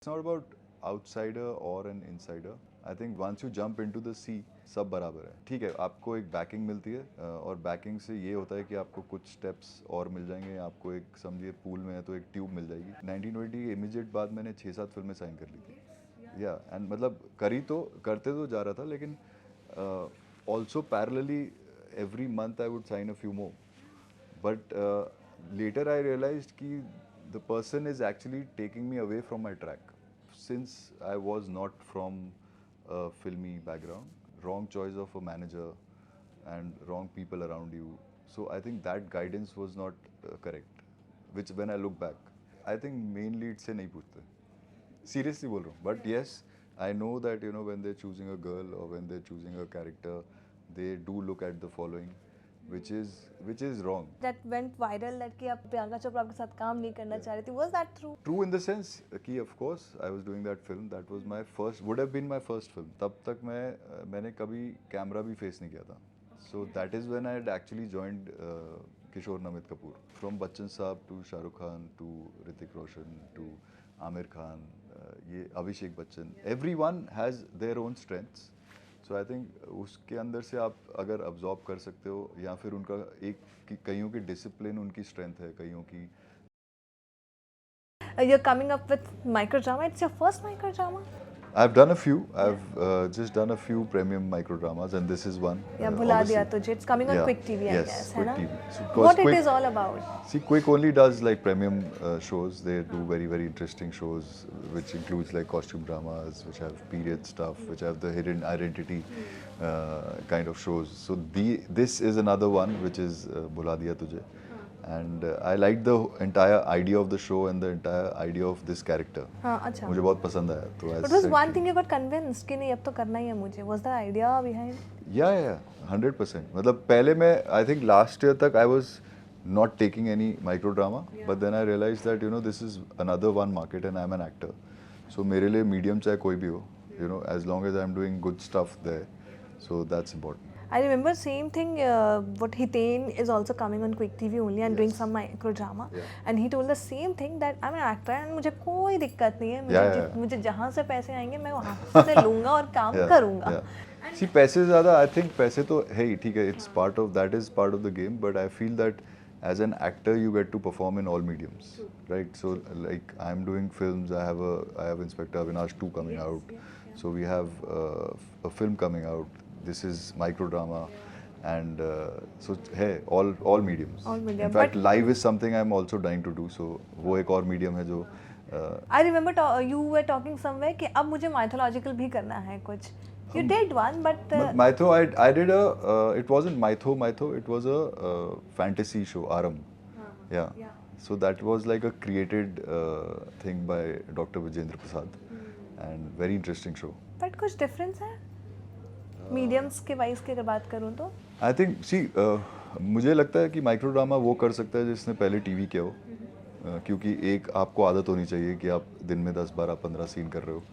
It's not about outsider or an insider. I think once you jump into the sea, सब बराबर है. ठीक है, आपको एक बैकिंग मिलती है और बैकिंग से ये होता है कि आपको कुछ स्टेप्स और मिल जाएंगे. आपको एक समझिए पूल में है तो एक ट्यूब मिल जाएगी. 1920 इमीडिएट बाद मैंने 6-7 फिल्में साइन कर ली थी. या एंड मतलब करते तो जा रहा था, लेकिन also parallelly every month I would sign a few more. But later I realized कि the person is actually taking me away from my track. Since I was not from a filmy background, wrong choice of a manager and wrong people around you. So I think that guidance was not correct. Which when I look back, I think main lead से नहीं पूछते. Seriously बोल रहा हूँ. But yes, I know that when they're choosing a girl or when they're choosing a character, they do look at the following, which is wrong. That went viral that कि आप प्रियंका चोपड़ा आपके साथ काम नहीं करना चाह रही थी. Was that true? True in the sense कि of course I was doing that film. That was my first, would have been my first film. तब तक मैंने कभी कैमरा भी फेस नहीं किया था. So that is when I had actually joined Kishore Namit Kapoor. From Bachchan Saab to Shah Rukh Khan to Hrithik Roshan to Amir Khan, ये Abhishek Bachchan. Everyone has their own strengths. So I think उसके अंदर से आप अगर absorb कर सकते हो, या फिर उनका एक कईयों की डिसिप्लिन उनकी स्ट्रेंथ है, कईयों की. You're coming up with microdrama. It's your first microdrama? I've done a few. I've just done a few premium microdramas, and this is one. Yeah, Bhula obviously. Diya Tujhe. It's coming on Yeah. Quick TV, I Yes, guess. Quick है ना? TV. So, What Quick, it is all about? See, Quick only does like premium shows. They do very, very interesting shows, which includes like costume dramas, which have period stuff, which have the hidden identity kind of shows. So this is another one, which is Bhula Diya Tujhe. And I like the entire idea of the show and the entire idea of this character. हाँ, अच्छा. मुझे बहुत पसंद आया. तो But was one thing you got convinced कि नहीं अब तो करना ही है मुझे. Was the idea behind? Yeah, 100%. मतलब पहले मैं I think last year तक I was not taking any microdrama, but then I realized that this is another one market and I'm an actor. So मेरे लिए medium चाहे कोई भी हो, as long as I'm doing good stuff there, so that's important. I remember same thing. What Hiten is also coming on Quick TV only and doing some microdrama, and he told the same thing that I'm an actor and मुझे कोई दिक्कत नहीं है. मुझे जहाँ से पैसे आएंगे मैं वहाँ से लूँगा और काम करूँगा. See, पैसे ज़्यादा, I think पैसे तो है ही, ठीक है, it's part of that, is part of the game, but I feel that as an actor you get to perform in all mediums, right? So like I'm doing films. I have Inspector Avinash 2 coming out, so we have a film coming out. This is microdrama, and so hey, all mediums. All medium. In fact, live is something I'm also dying to do. So वो एक और medium है जो. I remember you were talking somewhere कि अब मुझे mythological भी करना है कुछ. You did one, but Mytho, I did a. It wasn't Mytho. It was a fantasy show, Aram. Yeah. So that was like a created thing by Dr. Vijendra Prasad, and very interesting show. But कुछ difference है? Mediums के wise की अगर बात करूँ तो I think मुझे लगता है कि माइक्रो ड्रामा वो कर सकता है जिसने पहले टीवी किया हो, क्योंकि एक आपको आदत होनी चाहिए कि आप दिन में 10, 12, 15 सीन कर रहे हो,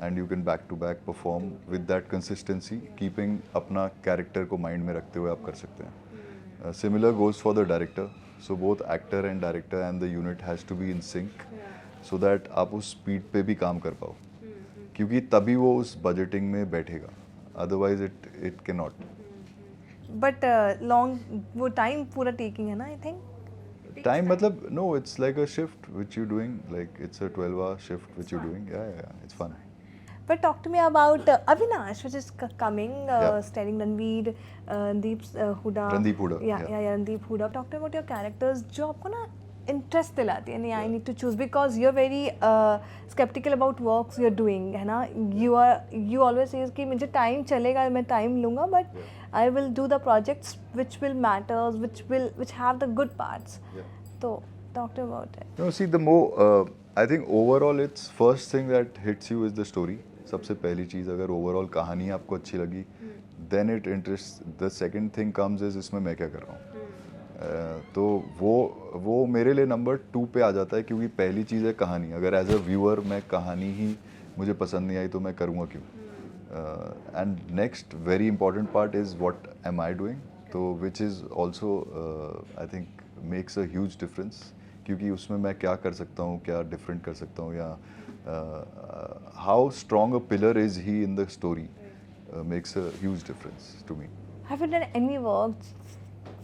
and you can back to back perform with that consistency, keeping अपना कैरेक्टर को माइंड में रखते हुए आप कर सकते हैं. Similar goes for the director. So both actor and director and the unit has to be in sync, so that आप उस स्पीड पे भी काम कर पाओ, क्योंकि तभी वो उस बजटिंग में बैठेगा. Otherwise it cannot. But long वो time पूरा taking है ना, I think. Time मतलब no, it's like a shift which you're doing, like it's a 12-hour shift which you're doing. Yeah, it's fun. But talk to me about Avinash, which is coming, starring Ranveer, Randeep Hooda. Randeep Hooda. Yeah, Randeep Hooda. Talk to me about your characters जो आपको ना interest दिलाती है. नहीं, I need to choose because you are very sceptical about works you are doing, है ना. You always says कि मुझे टाइम चलेगा, मैं टाइम लूँगा, but I will do the projects which will matters, which have the good parts. तो talk to about it. No, see the more I think overall it's first thing that hits you is the story. सबसे पहली चीज़, अगर overall कहानी आपको अच्छी लगी, then it interest. The second thing comes is इसमें मैं क्या कर रहा हूँ. तो वो मेरे लिए नंबर 2 पे आ जाता है, क्योंकि पहली चीज़ है कहानी. अगर एज अ व्यूअर मैं कहानी ही मुझे पसंद नहीं आई तो मैं करूँगा क्यों. And next very important part is what am I doing, तो which is also I think makes a huge difference, क्योंकि उसमें मैं क्या कर सकता हूँ, क्या डिफरेंट कर सकता हूँ, या how strong a pillar is he in the story makes a huge difference to me. Have you done any work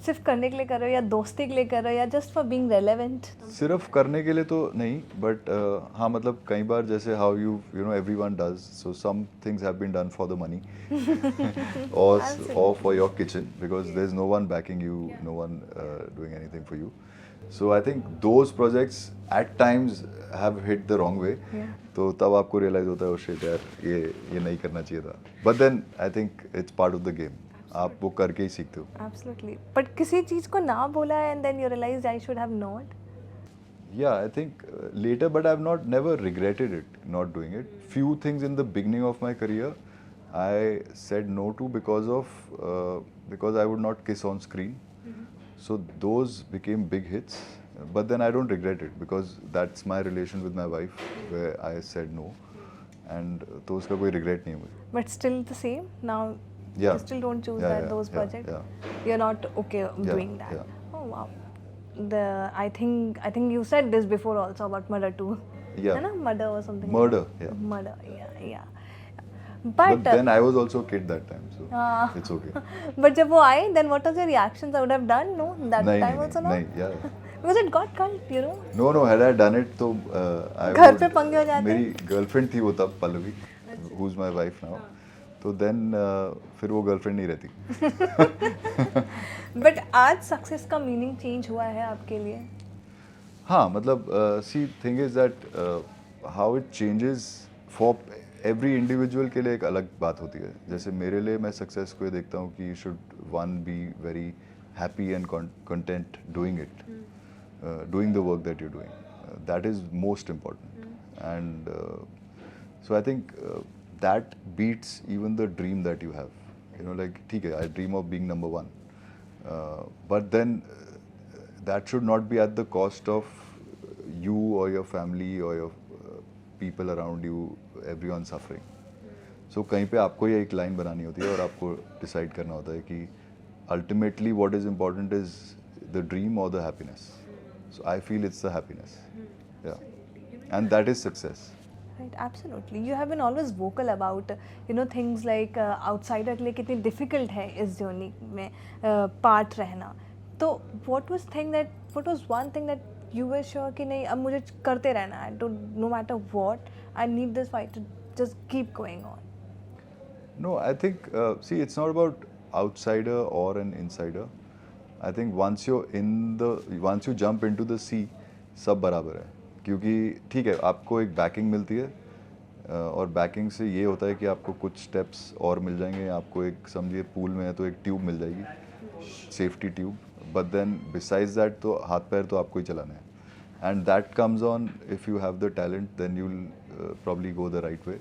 सिर्फ करने के लिए कर रहे हो या दोस्ती के लिए कर रहे हो या जस्ट फॉर बीइंग रेलेवेंट? सिर्फ करने के लिए तो नहीं, बट हाँ मतलब कई बार जैसे how you know everyone does, so some things have been done for the money or for your kitchen, because there's no one backing you, no one doing anything for you. So I think those projects at times have hit the wrong way. तो तब आपको realize होता है oh shit यार ये नहीं करना चाहिए था. But then I think it's part of the game. आप वो करके ही सीखते हो. Absolutely. But किसी चीज को ना बोला and then you realized I should have not? Yeah, I think later, but I've never regretted it not doing it. Few things in the beginning of my career I said no to because I would not kiss on screen. So those became big hits. But then I don't regret it because that's my relation with my wife where I said no, and तो उसका कोई regret नहीं है मुझे. But still the same now. Yeah. You still don't choose those projects. Yeah. You're not okay doing that. Yeah. Oh wow. I think you said this before also about Murder 2. Yeah. है ना? Murder or something. Murder. Yeah. Murder. Yeah. But then I was also a kid that time, so it's okay. But जब वो आए, then what was your reactions? I would have done no that नहीं, time नहीं, also not. नहीं, yeah. Because it got cult, you know. No, had I done it तो I घर would- पे पंगे हो जाते। मेरी गर्लफ्रेंड थी वो तब, Pallavi, who is my wife now. तो then फिर वो गर्लफ्रेंड नहीं रहती. But आज सक्सेस का मीनिंग चेंज हुआ है आपके लिए? हाँ मतलब see thing is that how it changes for every individual के लिए एक अलग बात होती है. जैसे मेरे लिए मैं सक्सेस को ये देखता हूँ कि you should one be very happy and content doing it, doing the work that you doing, that is most important. And so I think that beats even the dream that you have. You know like ठीक है, I dream of being number 1, but then that should not be at the cost of you or your family or your people around you, everyone suffering. So कहीं पे आपको ये एक line बनानी होती है और आपको डिसाइड करना होता है कि ultimately what is important is the dream or the happiness. So I feel it's the happiness. Yeah. And that is success. Right, absolutely. You have been always vocal about, things like outsider के लिए कितनी difficult है इस journey में part रहना. तो what was one thing that you were sure कि नहीं अब मुझे करते रहना है, no matter what, I need this fight to just keep going on? No, I think, see, it's not about outsider or an insider. I think once you jump into the sea, सब बराबर है. क्योंकि ठीक है आपको एक banking मिलती है और बैकिंग से ये होता है कि आपको कुछ स्टेप्स और मिल जाएंगे. आपको एक समझिए पूल में है तो एक ट्यूब मिल जाएगी, safety tube. But then besides that तो हाथ पैर तो आपको ही चलाना है. And that comes on if you have the talent, then you will probably go the right way.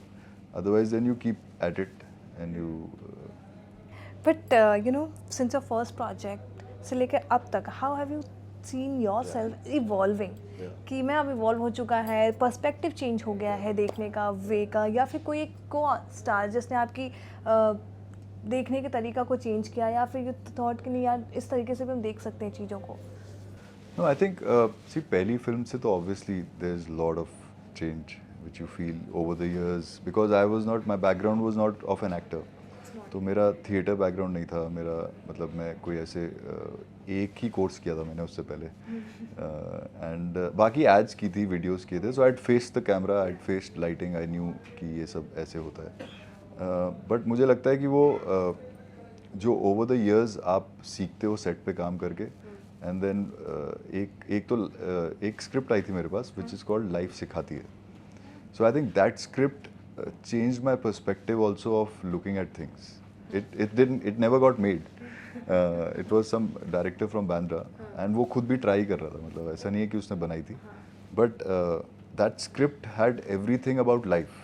Otherwise then you keep at it and you. But since your first project से लेकर अब तक, how have you seen yourself evolving? कि मैं अब evolve हो चुका है, पर्सपेक्टिव चेंज हो गया है देखने का, वे का, या फिर कोई एक को स्टार जिसने आपकी देखने के तरीका को चेंज किया, या फिर यू थॉट कि नहीं यार इस तरीके से भी हम देख सकते हैं चीज़ों को? No, I think see पहली फिल्म से तो obviously there's lot of change which you feel over the years, because my background was not of an actor. तो मेरा थिएटर बैकग्राउंड नहीं था. मेरा मतलब मैं कोई ऐसे एक ही कोर्स किया था मैंने उससे पहले, एंड बाकी एड्स की थी, वीडियोस किए थे. So I had faced the camera, I had faced lighting, I knew कि ये सब ऐसे होता है. बट मुझे लगता है कि वो जो ओवर द इयर्स आप सीखते हो सेट पे काम करके, एंड देन एक स्क्रिप्ट आई थी मेरे पास विच इज़ कॉल्ड लाइफ सिखाती है. So I think that script changed my perspective also of looking at things. It never got made. It was some director from Bandra, and वो खुद भी try कर रहा था. मतलब ऐसा नहीं है कि उसने बनाई थी, but that script had everything about life,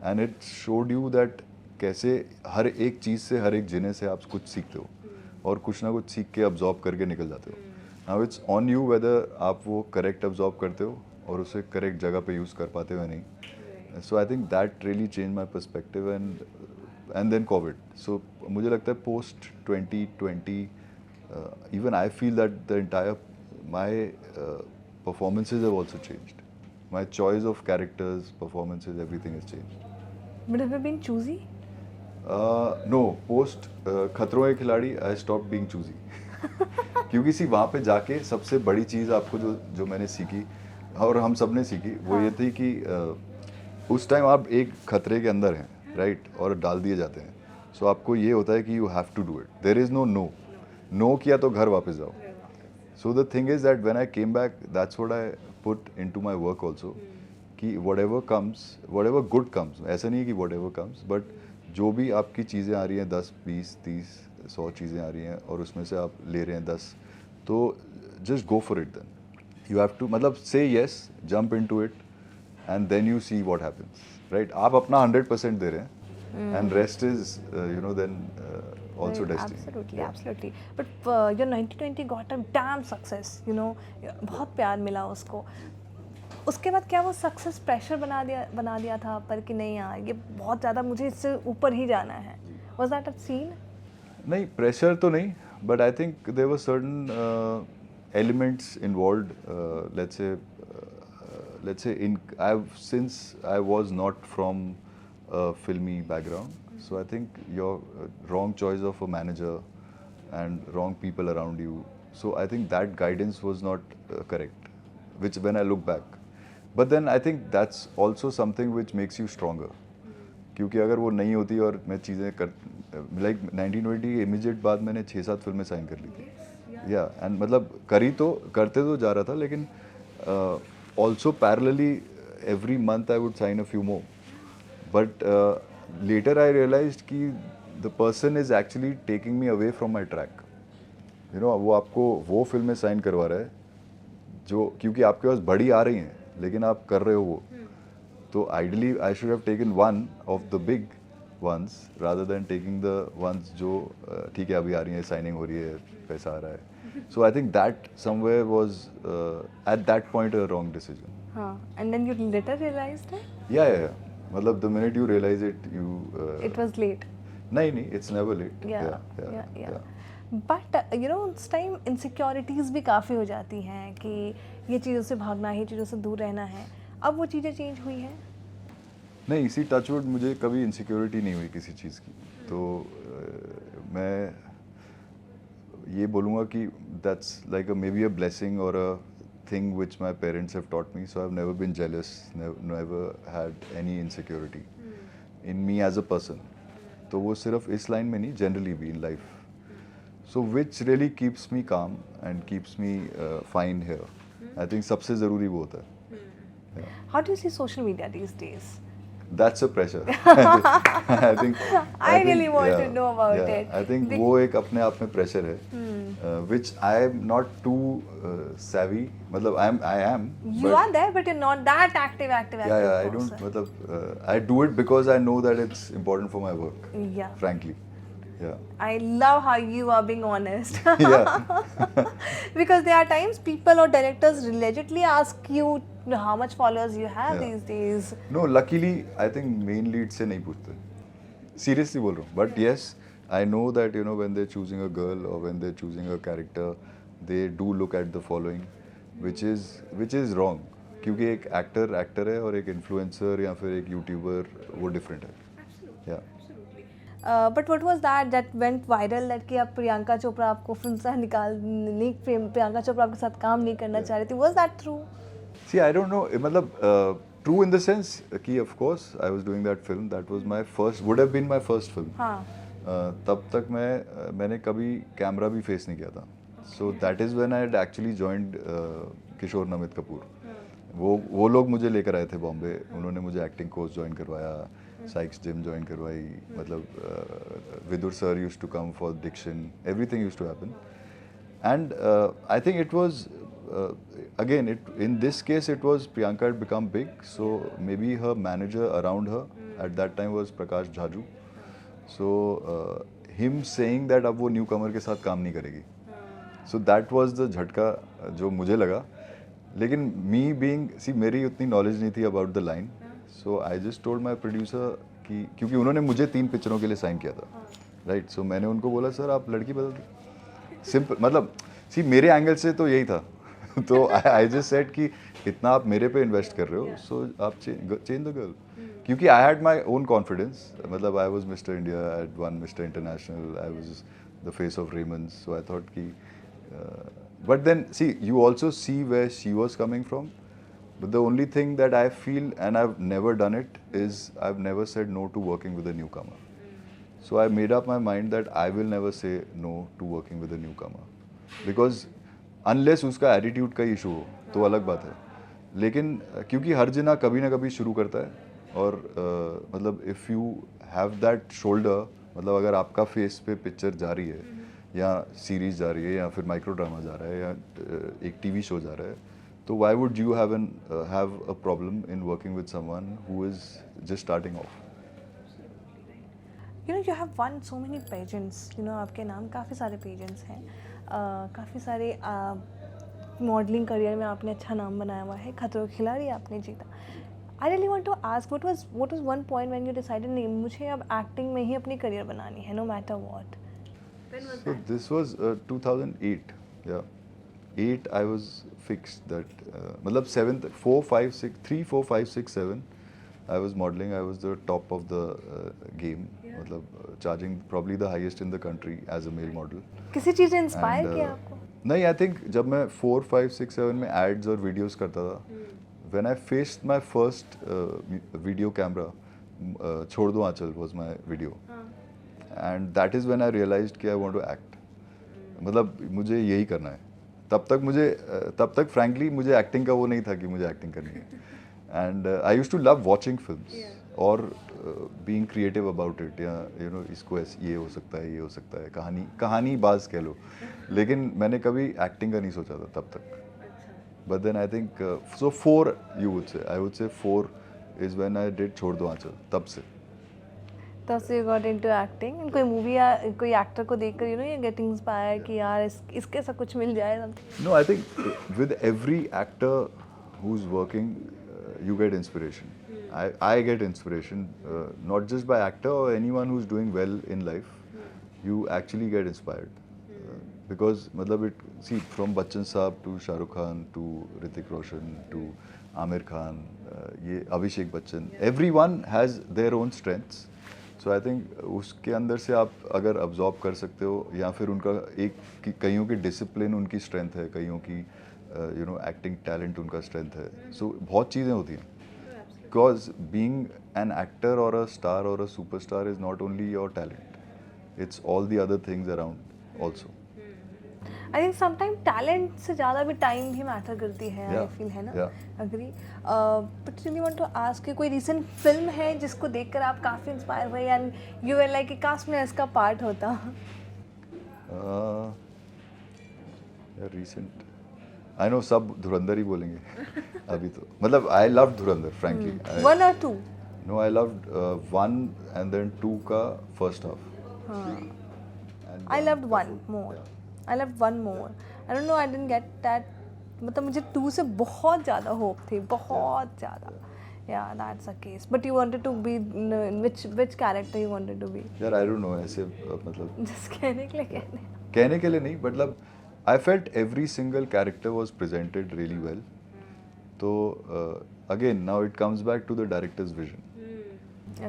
and it showed you that कैसे हर एक चीज़ से, हर एक जिने से आप कुछ सीखते हो और कुछ ना कुछ सीख के absorb करके निकल जाते हो. Now it's on you whether आप वो correct absorb करते हो और उसे correct जगह पे use कर पाते हो या नहीं. So I think that really changed my perspective, and then COVID. So मुझे लगता है post 2020, even I feel that the entire my performances have also changed. my choice of characters, performances, everything has changed. But have you been choosy? No, post खतरों के खिलाड़ी I stopped being choosy. क्योंकि सी वहाँ पे जाके सबसे बड़ी चीज़ आपको जो मैंने सीखी और हम सब ने सीखी वो ये थी कि उस टाइम आप एक खतरे के अंदर हैं राइट और डाल दिए जाते हैं सो आपको ये होता है कि you have to do it there is no किया तो घर वापस जाओ so the thing is that when I came back that's what I put into my work also कि व्हाटएवर गुड कम्स ऐसा नहीं है कि व्हाटएवर कम्स बट जो भी आपकी चीज़ें आ रही हैं 10 20 30 100 चीज़ें आ रही हैं और उसमें से आप ले रहे हैं 10 तो just go for it then you have to मतलब से yes jump into it and then you see what happens right आप अपना 100% दे रहे हैं and rest is you know then also destiny. Absolutely. But your 1920 got a damn success. You know, बहुत प्यार मिला उसको. उसके बाद क्या वो सक्सेस प्रेशर बना दिया था पर कि नहीं यार ये बहुत ज़्यादा मुझे इससे ऊपर ही जाना है. Was that a scene? नहीं प्रेशर तो नहीं but I think there were certain elements involved let's say since I was not from a filmy background so I think your wrong choice of a manager and wrong people around you so I think that guidance was not correct which when I look back but then I think that's also something which makes you stronger क्योंकि अगर वो नहीं होती और मैं चीज़ें कर like 1920 immediate बाद मैंने 6-7 फिल्में साइन कर ली थी या एंड मतलब करते तो जा रहा था लेकिन also parallelly every month I would sign a few more but later I realised कि the person is actually taking me away from my track you know वो आपको वो फिल्में साइन करवा रहा है जो क्योंकि आपके पास बड़ी आ रही हैं लेकिन आप कर रहे हो वो तो ideally I should have taken one of the big ones rather than taking the ones जो ठीक है अभी आ रही है साइनिंग हो रही है पैसा आ रहा है so I think that somewhere was at that point a wrong decision. हाँ and then you later realized it? Yeah मतलब the minute you realize it you it was late. नहीं it's never late. Yeah. But you know उस time insecurities भी काफ़ी हो जाती हैं कि ये चीज़ों से भागना है चीज़ों से दूर रहना है अब वो चीज़ें चेंज हुई हैं नहीं इसी टचवुड मुझे कभी इनसिक्योरिटी नहीं हुई किसी चीज़ की तो मैं ये बोलूँगा कि that's like maybe a blessing और a thing which my parents have taught me so I have never been jealous never had any insecurity in me as a person तो वो सिर्फ इस लाइन में नहीं जनरली भी in life so which really keeps me calm and keeps me fine here I think सबसे ज़रूरी वो होता है. How do you see social media these days? That's a pressure. I think. I really want to know about it. I think वो एक अपने आप में pressure है, which I am not too savvy. मतलब I am. You are there, but you're not that active. Yeah. I don't. मतलब I do it because I know that it's important for my work. Yeah. Frankly. Yeah. I love how you are being honest. Yeah. Because there are times people or directors allegedly ask you how much followers you have these days. No, luckily I think main lead से नहीं पूछते. Seriously बोल रहा हूँ. But yes, I know that you know when they're choosing a girl or when they're choosing a character, they do look at the following, which is wrong. क्योंकि एक actor है और एक इन्फ्लुएंसर या फिर एक यूट्यूबर वो डिफरेंट है. Yeah. But what was that went viral that कि आप प्रियंका चोपड़ा आपको फिल्म से प्रियंका चोपड़ा आपके साथ काम नहीं करना चाह रही थी was that true? See, I don't know. मतलब true in the sense कि of course I was doing that film. That was my first, would have been my first film. हाँ. तब तक मैंने कभी कैमरा भी फेस नहीं किया था. So that is when I had actually joined किशोर नमित कपूर. वो लोग मुझे लेकर आए थे बॉम्बे. उन्होंने मुझे एक्टिंग कोर्स ज्वाइन करवाया. साइक्स जिम ज्वाइन करवाई मतलब Vidur sir used to come for diction everything used to happen and I think it was again in this case it was Priyanka had become big so maybe her manager around her at that time was Prakash Jhaju so him saying that अब वो newcomer के साथ काम नहीं करेगी so that was the झटका जो मुझे लगा लेकिन me being see मेरी उतनी नॉलेज नहीं थी about the line so I just told my producer कि क्योंकि उन्होंने मुझे 3 पिक्चरों के लिए साइन किया था राइट सो मैंने उनको बोला सर आप लड़की बदल दो सिंपल मतलब सी मेरे एंगल से तो यही था तो आई जस्ट सेड कि इतना आप मेरे पे इन्वेस्ट कर रहे हो, सो आप चेंज द गर्ल. क्योंकि I had my own confidence, मतलब I was Mister India, I had won Mister International, I was the face of Raymond's, so I thought कि but then see, you also see where she was coming from. But the only thing that I feel, and I've never done it, is I've never said no to working with a newcomer. So I made up my mind that I will never say no to working with a newcomer. Because unless उसका attitude का issue हो, तो अलग बात है. लेकिन क्योंकि हर जना कभी ना कभी शुरू करता है, और मतलब if you have that shoulder, मतलब अगर आपका face पे picture जा रही है, या सीरीज जा रही है, या फिर माइक्रो ड्रामा जा रहा है, या एक टीवी शो जा रहा है, तो why would you have a problem in working with someone who is just starting of. You know you have one so many pageants, you know आपके नाम काफ़ी सारे पेजेंट्स हैं, काफ़ी सारे मॉडलिंग करियर में आपने अच्छा नाम बनाया हुआ है, खतरों के खिलाड़ी आपने जीता. I really want to ask what was one point when you decided नहीं मुझे अब एक्टिंग में ही अपनी करियर बनानी है, no matter what. So this was 2008. Yeah, 8 I was fixed that मतलब 7th 4 5 6 3 4 5 6 7 I was modeling. I was the top of the game. मतलब charging probably the highest in the country as a male model. किसी चीज़ ने inspire And, किया आपको? नहीं, I think जब मैं 4 5 6 7 में ads और videos करता था, when I faced my first video camera, छोड़ दो Anchal was my video. And that is when I realised कि आई वांट टू एक्ट. मतलब मुझे यही करना है. तब तक फ्रैंकली मुझे एक्टिंग का वो नहीं था कि मुझे एक्टिंग करनी है. And I used to love watching films और बीइंग क्रिएटिव अबाउट इट, या यू नो इसको ऐसे ये हो सकता है, ये हो सकता है, कहानी बाज कह लो. लेकिन मैंने कभी एक्टिंग का नहीं सोचा था तब तक. But then I think so 4 you would say, I would से 4 इज़ व्हेन आई डिड छोड़ दो आंचल. तब से तब से यू गॉट इनटू एक्टिंग. कोई मूवी या कोई एक्टर को देखकर you know you get inspire कि यार इसके साथ कुछ मिल जाए. No, I think with every actor who's working, you get inspiration. I get inspiration, not just by actor or anyone who's doing well in life. You actually get inspired. Because मतलब see, from Bachchan Saab to Shah Rukh Khan to Hrithik Roshan to Amir Khan, ये Abhishek Bachchan, everyone has their own strengths. So I think उसके अंदर से आप अगर absorb कर सकते हो, या फिर उनका एक कईयों की डिसिप्लिन उनकी स्ट्रेंथ है, कईयों की यू नो एक्टिंग टैलेंट उनका स्ट्रेंथ है. सो बहुत चीज़ें होती हैं. बिकॉज बीइंग एन एक्टर और अ स्टार और a superstar is not only your talent, it's all the other things around also. I think sometime talent से ज़्यादा भी टाइम भी मैटर करती है. आई फील है ना. Agree. But really want to ask कि कोई रीसेंट फिल्म है जिसको देखकर आप काफ़ी इंस्पायर हुए एंड यू वर लाइक कि काश मैं इसका पार्ट होता. रीसेंट आई नो सब धुरंधर ही बोलेंगे अभी तो. मतलब I love Dhurandhar frankly. 1 or 2? No, I loved 1 and then 2 का first half. I loved 1 more. I loved 1 more. I don't know, I didn't get that. मतलब मुझे 2 से बहुत ज़्यादा होप थी, बहुत ज़्यादा. Yeah, that's the case. But you wanted to be which character you wanted to be? यार I don't know, ऐसे मतलब Just कहने के लिए कहने के लिए नहीं, मतलब I felt every single character was presented really well. तो again now it comes back to the director's vision.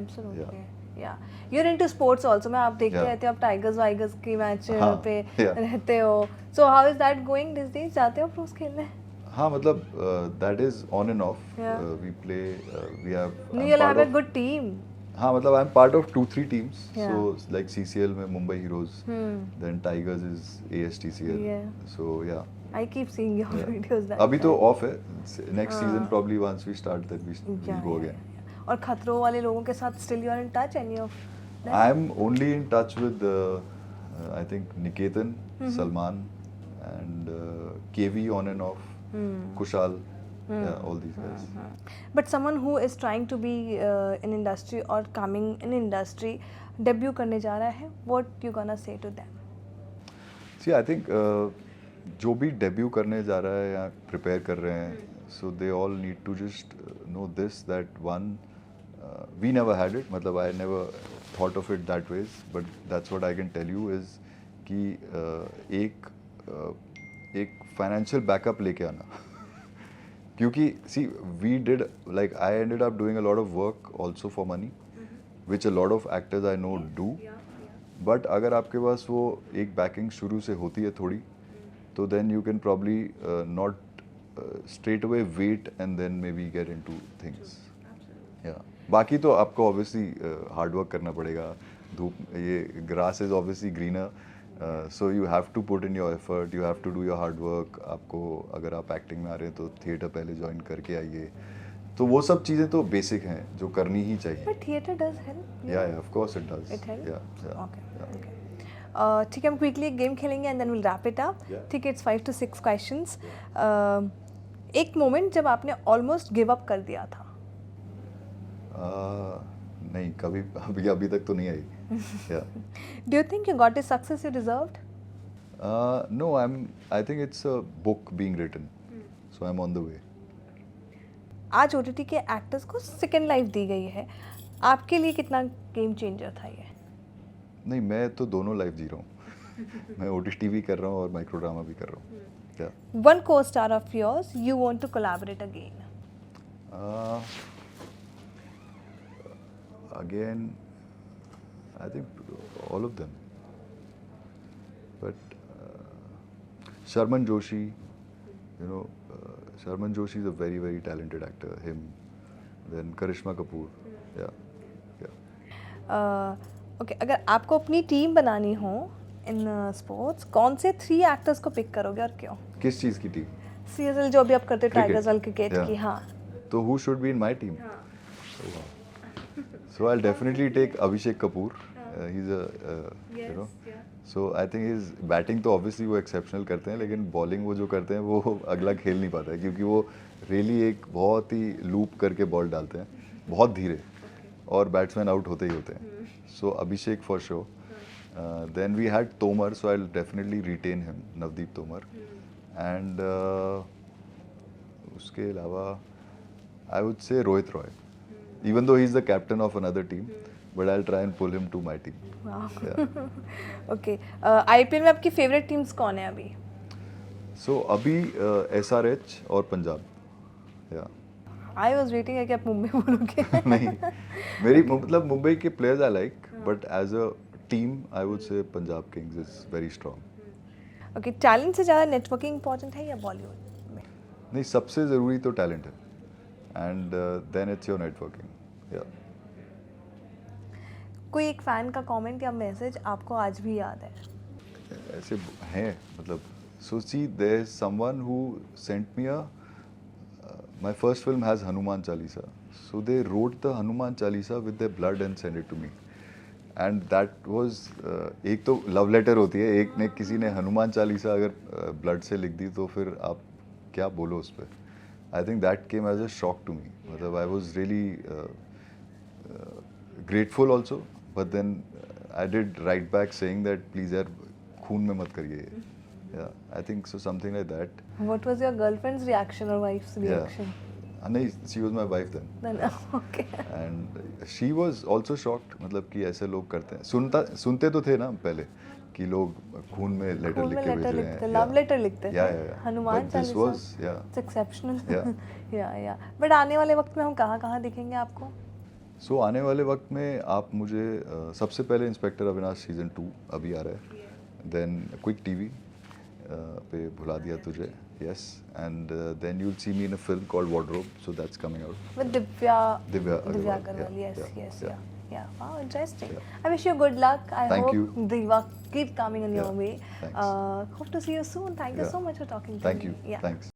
Absolutely. Yeah. You're into sports also. मैं आप देखते रहते हो, आप टाइगर्स वाइगर्स की मैच पे रहते हो. So how is that going these days? जाते हो प्रोस खेलने? हाँ, मतलब that is on and off. We play. We have. You'll have a good team. हाँ, मतलब I'm part of 2-3 teams. So like CCL में Mumbai Heroes. Then Tigers is ASTCL. So yeah. I keep seeing your videos. अभी तो off है. Next season probably once we start then we'll go again. और खतरों वाले लोगों के साथ still you are in touch any of them? I'm only in touch with I think Niketan, Salman, and KV on and off, Kushal, yeah, all these guys. But someone who is trying to be in industry or coming in industry, debut करने जा रहा है, what you gonna say to them? See, I think जो भी debut करने जा रहा है या prepare कर रहे हैं, so they all need to just know this, that one, we never had it. मतलब I never thought of it that ways, but that's what I can tell you is कि एक financial backup लेके आना. क्योंकि see we did like I ended up doing a lot of work also for money which a lot of actors I know do. But अगर आपके पास वो एक banking शुरू से होती है थोड़ी, तो then you can probably not straight away wait and then maybe get into things. या बाकी तो आपको ऑब्वियसली हार्ड वर्क करना पड़ेगा. धूप, ये grass is obviously greener, so you have to put in your effort, you have to do your hard work. आपको अगर आप एक्टिंग में आ रहे हैं तो थिएटर पहले ज्वाइन करके आइए. तो वो सब चीज़ें तो बेसिक हैं जो करनी ही चाहिए. But theater does help. या of course it does. It helps? या Okay. ठीक है, हम क्विकली एक गेम खेलेंगे and then will wrap it up. Yeah. ठीक है, इट्स 5 to 6 क्वेश्चंस. एक मोमेंट जब आपने ऑलमोस्ट गिव अप कर दिया था. नहीं, कभी अभी तक तो नहीं आई. या do you think you got the success you deserved? No, I think it's a book being written, so I am on the way. आज ओटीटी के एक्टर्स को सेकेंड लाइफ दी गई है. आपके लिए कितना गेम चेंजर था ये? नहीं, मैं तो दोनों लाइफ जी रहा हूँ. मैं ओटीटी भी कर रहा हूँ और माइक्रो ड्रामा भी कर रहा हूँ. या one co-star of yours you want to collaborate again. again, I think all of them. But Sharman Joshi, you know, Sharman Joshi is a very, very talented actor. Him, then Karishma Kapoor. Okay, अगर आपको अपनी team बनानी हो in sports, कौन से 3 actors को pick करोगे और क्यों? किस चीज़ की टीम? सीएसएल जो भी आप करते हो, Cricket. टाइगर्स वाल क्रिकेट Yeah. की. हाँ. So who should be in my team? So I'll definitely take Abhishek Kapoor. He's a, you know, so I think his batting तो obviously वो exceptional करते हैं, लेकिन bowling वो जो करते हैं वो अगला खेल नहीं पाता है, क्योंकि वो really एक बहुत ही loop करके बॉल डालते हैं, बहुत धीरे, और बैट्समैन आउट होते ही होते हैं. So Abhishek for sure. Then we had Tomar, so I'll definitely retain him, Navdeep Tomar. And उसके अलावा I would say Rohit Roy. Even though he's the captain of another team, but I'll try and pull him to my team. Okay, IPL में आपकी favourite teams कौन है अभी? So अभी SRH और पंजाब. या आई वाज वेटिंग कि आप मुंबई बोलोगे. नहीं, मेरी मतलब मुंबई के players I like, but as a team I would say Punjab Kings is very strong. Okay, talent से ज़्यादा नेटवर्किंग इंपॉर्टेंट है या बॉलीवुड में? नहीं, सबसे ज़रूरी तो टैलेंट है, and then it's your networking. या कोई एक फ़ैन का कमेंट या मैसेज आपको आज भी याद है? ऐसे हैं, मतलब so see there is someone who sent me a my first film has Hanuman Chalisa, so they wrote the Hanuman Chalisa with their blood and sent it to me, and that was एक तो love letter होती है, एक ने किसी ने हनुमान चालीसा अगर blood से लिख दी तो फिर आप क्या बोलो उस पर. I think that came as a shock to me. मतलब I was really grateful also, but then I did write back saying that please यार खून में मत करिए. I think so something like that. What was your girlfriend's reaction or wife's reaction? नहीं, she was my wife then. Then okay. And she was also shocked, मतलब कि ऐसे लोग करते हैं. सुनते तो थे ना पहले कि लोग खून में लेटर लिख के भेज रहे हैं, लव लेटर लिखते थे. yeah. Hanuman But this Chalisa. was, yeah. It's exceptional. Yeah. yeah. But आने वाले वक्त में हम कहाँ दिखेंगे आपको? So आने वाले वक्त में आप मुझे सबसे पहले इंस्पेक्टर अविनाश सीजन 2 अभी आ रहा है, देन क्विक टीवी पे भुला दिया तुझे, yes, and then you'll see me in a film called Wardrobe, so that's coming out. With Divya Agarwal, Agarwal. yeah, Yes. yeah. Yeah. Wow, interesting. Yeah. I wish you good luck. I Thank hope you. Diva keep coming in your Yeah. way. Thanks. Hope to see you soon. Thank you Yeah. so much for talking to Thank me. you. Yeah. Thanks.